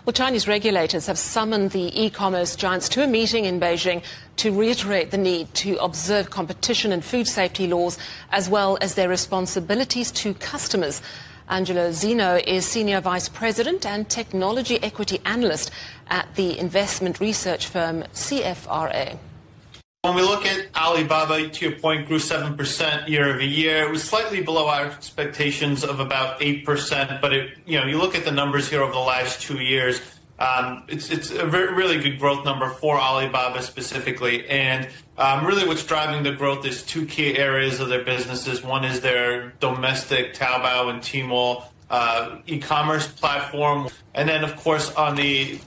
Well, Chinese regulators have summoned the e-commerce giants to a meeting in Beijing to reiterate the need to observe competition and food safety laws, as well as their responsibilities to customers. Angelo Zino is Senior Vice President and Technology Equity Analyst at the investment research firm CFRA. When we look at Alibaba, to your point, grew 7% year over year. It was slightly below our expectations of about 8%, but you look at the numbers here over the last 2 years, it's a really good growth number for Alibaba specifically. And really what's driving the growth is two key areas of their businesses. One is their domestic Taobao and Tmall e-commerce platform, and then of course on the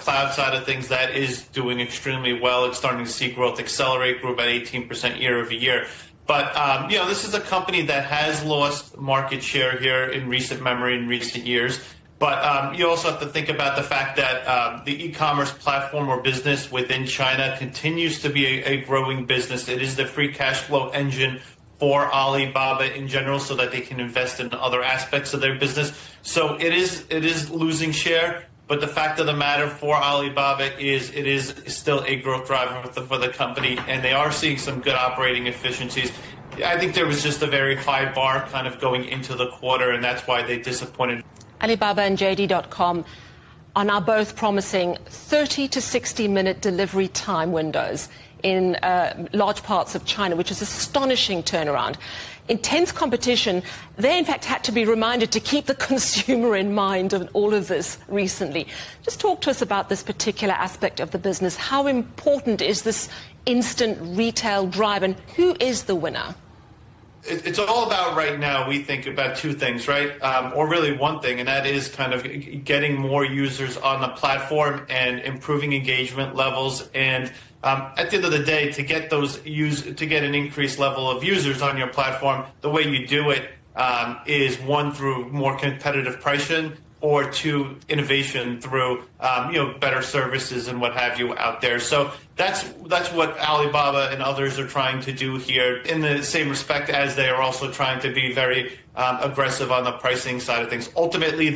cloud side of things, that is doing extremely well. It's starting to see growth accelerate, grew about 18% year over year. But this is a company that has lost market share here in recent memory, in recent years. But you also have to think about the fact that the e-commerce platform or business within China continues to be a growing business. It is the free cash flow engine for Alibaba in general, so that they can invest in other aspects of their business. So it is losing share, but the fact of the matter for Alibaba is it is still a growth driver for the company, and they are seeing some good operating efficiencies. I think there was just a very high bar kind of going into the quarter, and that's why they disappointed. Alibaba and JD.com are now both promising 30 to 60-minute delivery time windows in large parts of China, which is astonishing turnaround. Intense competition. They, in fact, had to be reminded to keep the consumer in mind of all of this recently. Just talk to us about this particular aspect of the business. How important is this instant retail drive, and who is the winner? It's all about, right now, we think about two things, right? Or really one thing, and that is kind of getting more users on the platform and improving engagement levels. And at the end of the day, to get an increased level of users on your platform, the way you do it is one, through more competitive pricing, or two, innovation through better services and what have you out there. So that's what Alibaba and others are trying to do here, in the same respect as they are also trying to be very aggressive on the pricing side of things. Ultimately,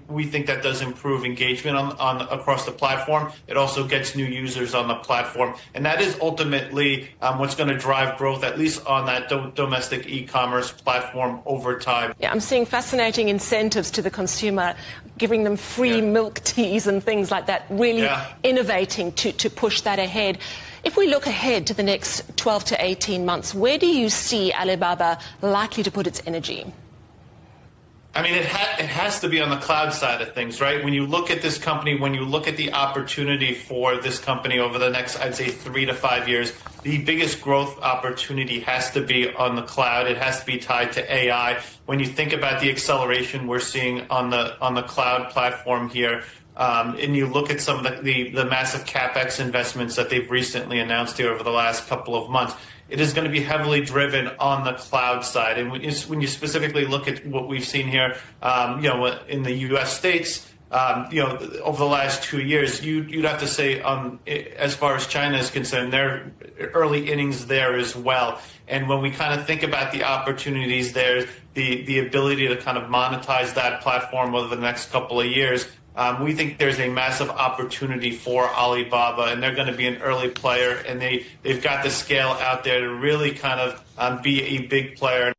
we think that does improve engagement on across the platform. It also gets new users on the platform, and that is ultimately what's going to drive growth, at least on that domestic e-commerce platform over time. Yeah, I'm seeing fascinating incentives to the consumer, giving them free milk teas and things like that, really innovating to push that ahead. If we look ahead to the next 12 to 18 months, where do you see Alibaba likely to put its energy? I mean, it has to be on the cloud side of things, right? When you look at this company, when you look at the opportunity for this company over the next, I'd say, 3 to 5 years, the biggest growth opportunity has to be on the cloud. It has to be tied to AI. When you think about the acceleration we're seeing on the cloud platform here, and you look at some of the massive CapEx investments that they've recently announced here over the last couple of months, it is going to be heavily driven on the cloud side. And when you specifically look at what we've seen here, in the U.S. states, over the last 2 years, you'd have to say, as far as China is concerned, they're early innings there as well. And when we kind of think about the opportunities there, the ability to kind of monetize that platform over the next couple of years, we think there's a massive opportunity for Alibaba, and they're going to be an early player, and they've got the scale out there to really kind of be a big player.